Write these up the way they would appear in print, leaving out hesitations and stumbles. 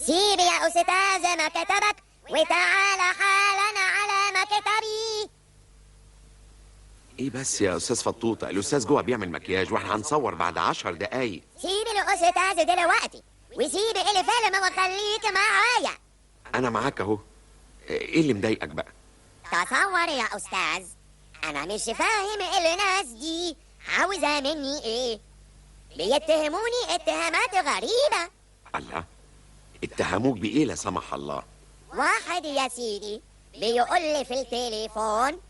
سيب يا أستاذ مكتبك وتعال حالا على مكتبي. ايه بس يا استاذ فطوطه، الاستاذ جوه بيعمل مكياج واحنا هنصور بعد 10 دقايق. سيب الأستاذ دلوقتي وسيب الفيلم وخليك معايا. انا معاك اهو. ايه اللي مضايقك بقى؟ تصور يا أستاذ، أنا مش فاهم الناس دي عاوزة مني إيه. بيتهموني اتهامات غريبة. الله، اتهموك بايه لا سمح الله؟ واحد يا سيدي بيقول لي في التليفون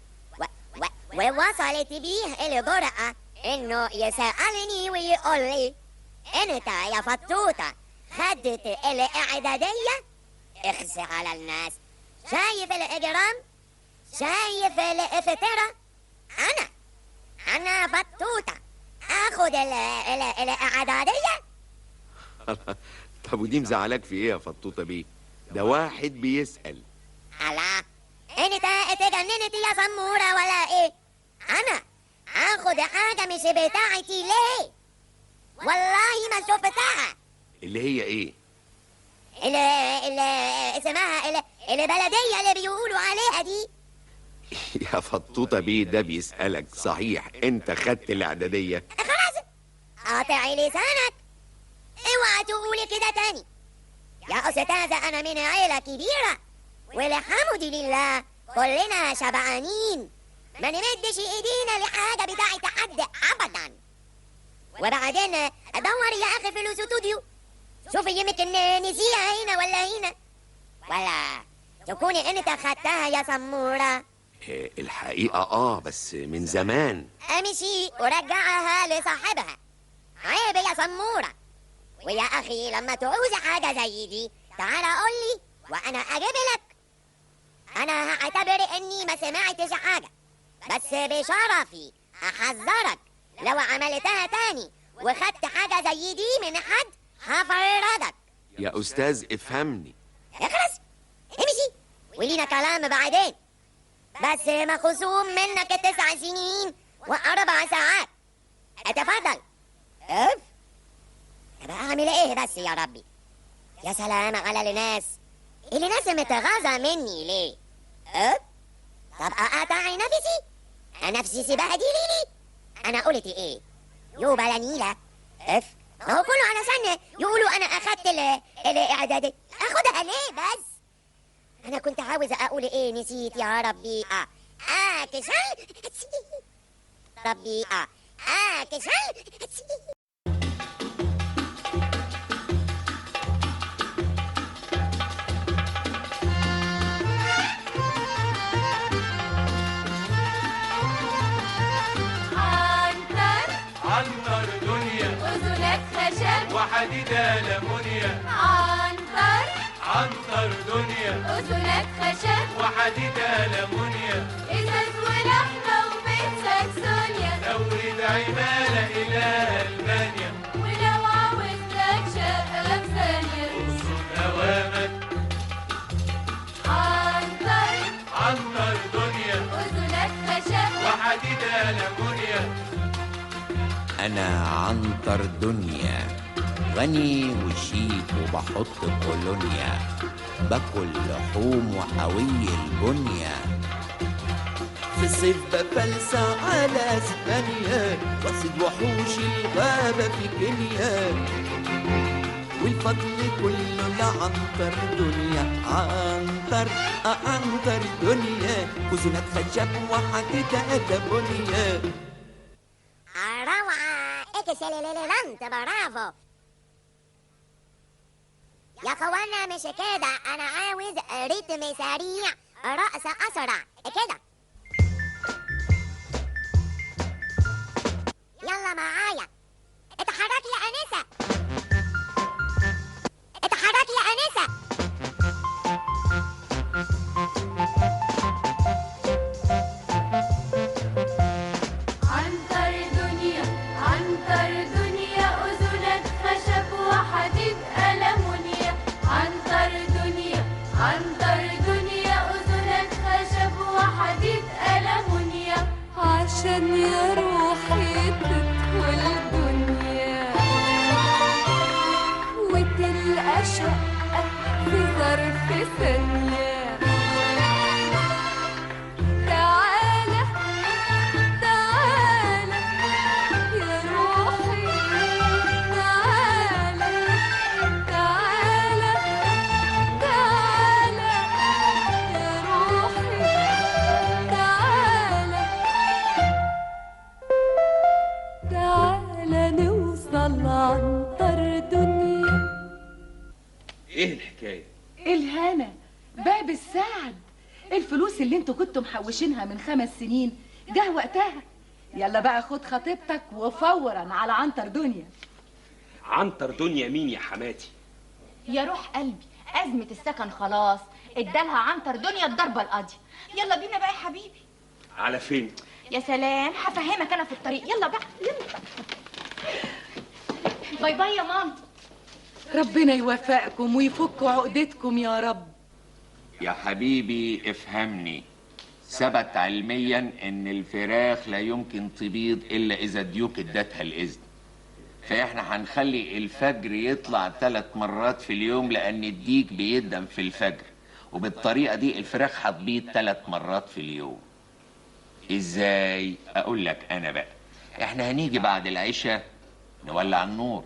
ووصلت بيه الجرأة إنه يسألني ويقول لي أنت يا فطوطة خدت الإعدادية؟ اخس على الناس. شايف الإجرام؟ شايف الافتراء؟ أنا فطوطة آخد الإعدادية؟ طب ودي مزعلاك في ايه يا فطوطه بيه؟ ده واحد بيسأل. الله، انت اتجننت يا سمورة ولا ايه؟ انا اخد حاجة مش بتاعتي ليه؟ والله ما شفتها. اللي هي ايه؟ اللي اسمها البلدية اللي بيقولوا عليها دي. يا فطوطه بيه ده بيسألك صحيح انت خدت الاعدادية؟ خلاص قاطع لسانك، اوعى تقولي كده تاني يا أستاذة. أنا من عيلة كبيرة والحمد لله كلنا شبعانين، ما نمدش إيدينا لحاجة بتاعت حد أبدا. وبعدين دور يا أخي في الاستوديو، شوف يمكن نسيها هنا ولا هنا، ولا تكوني أنت خدتها يا سمورة. الحقيقة بس من زمان. أمشي ورجعها لصاحبها، عيب يا سمورة. ويا أخي لما تعوز حاجة زي دي تعال قول لي وأنا أجيب لك. أنا هعتبر إني ما سمعتش حاجة، بس بشرفي أحذرك لو عملتها تاني وخدت حاجة زي دي من حد هفرضك. يا أستاذ افهمني. اخلص امشي ولينا كلام بعدين، بس مخصوم منك 9 سنين و4 ساعات. اتفضل. اف طب اعمل ايه بس يا ربي؟ يا سلام على الناس متغاظة مني ليه؟ اف طب اقطع نفسي سبهدليني. انا قلت ايه؟ يو بلا نيلة. اف ما هو كله علشان يقولوا انا اخدت الاعدادي. اخدها ليه بس؟ انا كنت عاوز اقول ايه نسيت يا ربي. كشل ربي. كشل. عنتر دنيا أذنك خشب وحديد ألمونيا. عنتر دنيا أذنك خشب وحديد ألمونيا. إزاز ولحمة وبيت ساكسونيا. دورة عمالة إلى ألمانيا. ولو عاوز لك شقة في ثانية أقصد أوامك. عنتر دنيا أذنك خشب وحديد ألمونيا. أنا عنتر دنيا، غني وشيك وبحط كولونيا، باكل لحوم وحوي البنية. في الصيف بفلسع على اسبانيا، واصيد وحوش الغابة في كينيا، والفضل كله لعنتر دنيا. عنتر دنيا، أذنك خشب وحديد ألمونيا. روعة، اكسلنت، برافو يا اخوانا. مش كده، انا عاوز رتم سريع، رقص اسرع كده. يلا معايا، اتحرك يا انسة، اتحرك يا انسة. عنتر دنيا أذنك خشب وحديد ألمونيا. عنتر دنيا أذنك خشب وحديد ألمونيا. عشان يا روحي تدخل الدنيا وتلقى شقة شقة في ظرف ثانية. تعالى تعالى يا روحي، تعالى تعالى تعالى يا روحي، تعالى تعالى نوصل عنتر دنيا. ايه الحكايه؟ الهنا باب السعد، الفلوس اللي انتوا كنتوا محوشينها من 5 سنين جه وقتها. يلا بقى خد خطيبتك وفورا على عنتر دنيا. عنتر دنيا مين يا حماتي؟ يا روح قلبي، أزمة السكن خلاص ادالها عنتر دنيا الضربة القاضية. يلا بينا بقى يا حبيبي. على فين؟ يا سلام، هفهمك أنا في الطريق. يلا بقى يلا. باي باي يا ماما. ربنا يوفقكم ويفك عقدتكم يا رب. يا حبيبي افهمني، ثبت علميا ان الفراخ لا يمكن تبيض الا اذا الديوك ادتها الاذن. فاحنا هنخلي الفجر يطلع 3 مرات في اليوم لان الديك بيدم في الفجر، وبالطريقه دي الفراخ هتبيض 3 مرات في اليوم. ازاي؟ اقول لك انا بقى. احنا هنيجي بعد العشاء نولع النور،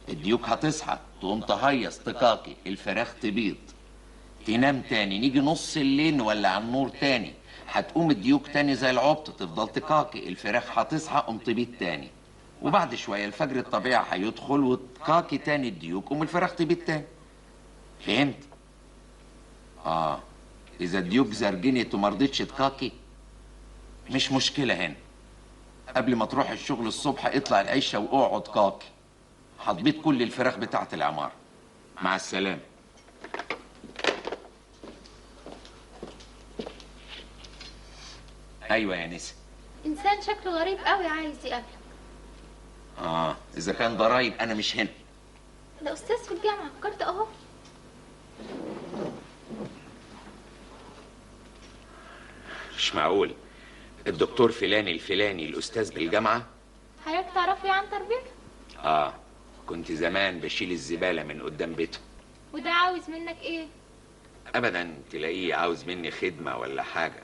الديوك هتصحى تقوم تهيص تكاكي، الفراخ تبيض، تنام تاني، نيجي نص الليل نولع النور تاني، هتقوم الديوك تاني زي العبط تفضل تكاكي، الفراخ هتصحى قوم تبيض تاني، وبعد شويه الفجر الطبيعي هيدخل وتكاكي تاني الديوك قوم الفراخ تبيض تاني. فهمت؟ اذا الديوك زرجنت ومرضتش تكاكي مش مشكله، هنا قبل ما تروح الشغل الصبح اطلع العشه واقعد كاكي، هتبيض كل الفراخ بتاعت العماره. مع السلامه. ايوه يا نسا. إنسان شكله غريب قوي عايز يقابلك. اذا كان ضرايب انا مش هنا. ده أستاذ في الجامعة، فكرت أهو. مش معقول، الدكتور فلاني الفلاني الاستاذ بالجامعه؟ حضرتك تعرفه يا عنتر بيه؟ كنت زمان بشيل الزباله من قدام بيته. وده عاوز منك إيه؟ ابدا، تلاقيه عاوز مني خدمه ولا حاجه،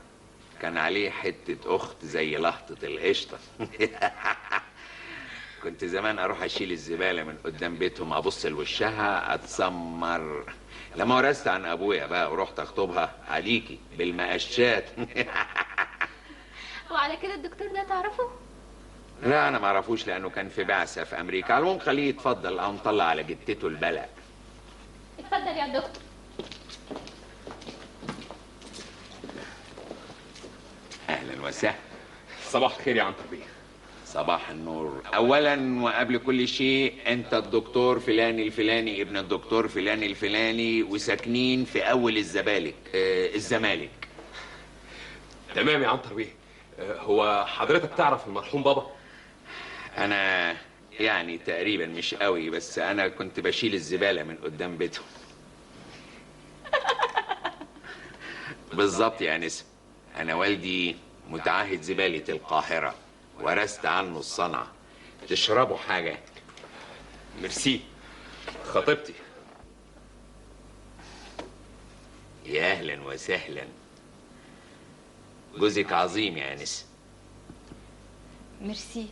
كان عليه حته اخت زي لهطه القشطه. كنت زمان اروح اشيل الزباله من قدام بيتهم، ابص لوشها اتسمر. لما ورثت عن ابويا بقى ورحت اخطبها عليكي بالمقشات. وعلى كده الدكتور ده تعرفه؟ لا انا ما اعرفوش لانه كان في بعثه في امريكا. على العموم خليه يتفضل، او مطلع على جدته البلع. اتفضل يا دكتور. اهلا وسهلا. صباح الخير يا عنتر بيه. صباح النور. اولا وقبل كل شيء، انت الدكتور فلاني الفلاني ابن الدكتور فلاني الفلاني، وساكنين في اول الزمالك. تمام يا عنتر بيه. هو حضرتك تعرف المرحوم بابا؟ انا يعني تقريبا مش قوي، بس انا كنت بشيل الزباله من قدام بيتهم. بالظبط يا نسا، انا والدي متعهد زباله القاهره، ورثت عنه الصنعه. تشربوا حاجه؟ ميرسي. خطيبتي. يا اهلا وسهلا. جوزك عظيم يا انس. ميرسي.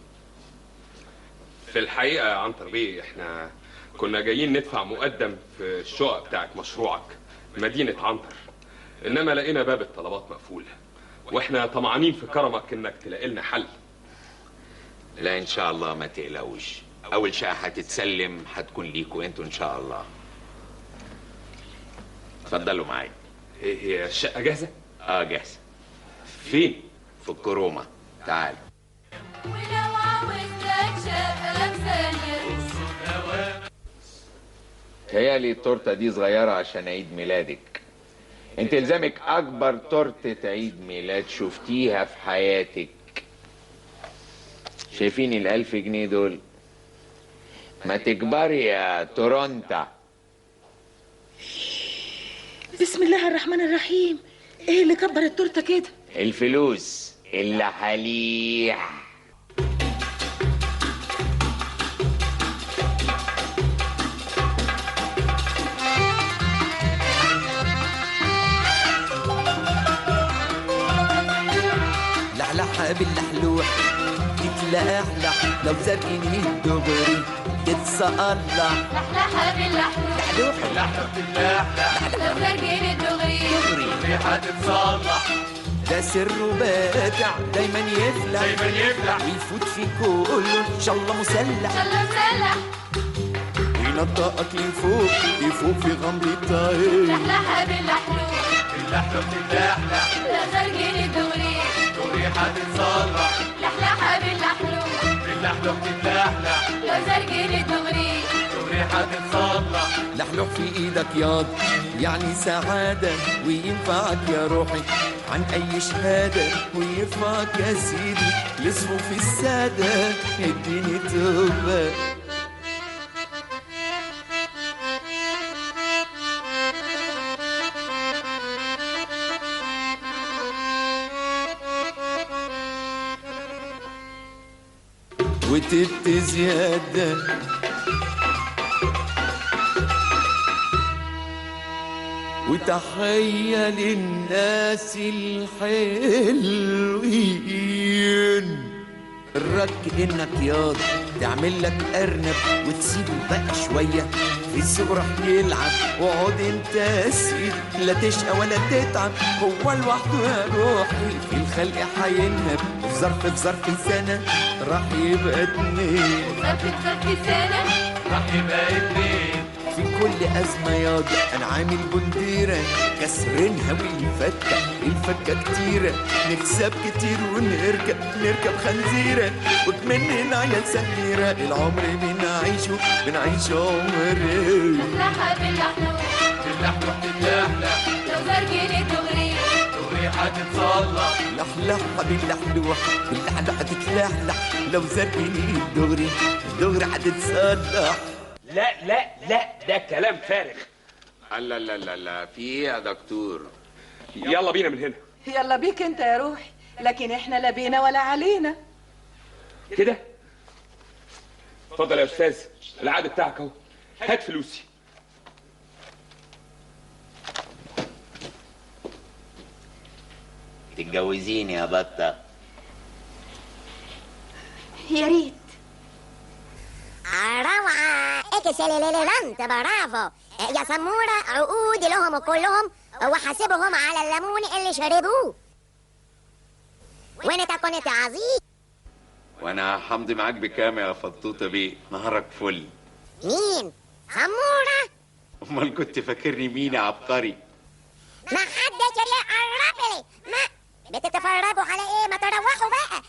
في الحقيقه يا عنتر بيه احنا كنا جايين ندفع مقدم في الشقق بتاعت مشروعك مدينه عنتر، انما لقينا باب الطلبات مقفول، واحنا طمعانين في كرمك انك تلاقي لنا حل. لا ان شاء الله ما تقلقوش، اول شقه هتتسلم هتكون ليكوا انتوا ان شاء الله. اتفضلوا معايا. ايه هي الشقه جاهزه؟ جاهزه. فين؟ في الكرومه. تعال. ولو عاوزتك شقة في ثانية. تهيألي التورته دي صغيره عشان عيد ميلادك. انت الزامك اكبر تورته عيد ميلاد شفتيها في حياتك. شايفين ال1000 جنيه دول؟ ما تكبري يا تورونتا. بسم الله الرحمن الرحيم. ايه اللي كبر التورته كده؟ الفلوس اللي حليح. باللحلوح تتلحلح لو زرقني الدغري تتصقلح لحلحة باللحلوح لحلوح اللحلة بتتلحلح لو زرقين الدغري الريحة تتصلح ده سره بادع دايما يفلح دايما يفلح ويفوت في كله ان شاء الله مسلح شلا مسلح وينطقك لفوق يفوق في غمرة عين لحلحة باللحلوح اللحلة بتتلحلح لو زرقين الدغري الريحة تتصلح لحلحة باللحلوح اللحلة بتتلحلح لو زرقين الدغري الريحة تتصلح لحلوح في ايدك ياض يعني سعادة وينفعك يا روحي عن اي شهادة وينفعك يا سيدي لصفوف السادة اديني توبة وتبت زيادة وتحية للناس الحلوين الرك انك ياض تعمل لك ارنب وتسيبه بقى شوية في السوق راح يلعب واقعد انت يا سيدي لا تشقى ولا تتعب هو لوحده يا روحي في الخلق هينهب في ظرف سنة راح يبقى اتنين ظرف سنة راح يبقى اتنين في كل أزمة ياض أنا عامل بنديرة كسرينها الفكة كتيرة نكسب كتير نركب خنزيرة وكمننا عيال سميرة العمر بنعيشه عمري لحلحة باللحلوح اللحلة بتتلحلح لو زرقين الدغري الريحة تتصلح لحلحة باللحلوح هتتلحلح لو زرقني الدغري هتتصلح لا لا لا، ده كلام فارغ. لا لا لا لا، في ايه يا دكتور؟ يلا بينا من هنا. يلا بيك انت يا روحي، لكن احنا لا بينا ولا علينا. كده اتفضل يا استاذ، العقد بتاعك اهو، هات فلوسي. تتجوزيني يا بطة؟ يا ريت. روعة اكسلنت برافو يا سمورة عقود لهم كلهم وحاسبهم على الليمون اللي شربوه وانت كنت عظيم. وانا همضي معاك بكام يا فطوطة بيه؟ نهارك فل. مين؟ سمورة؟ امال كنت فاكرني مين يا عبقري؟ ما حدش يقرب لي، ما بتتفرجوا على ايه؟ ما تروحوا بقى.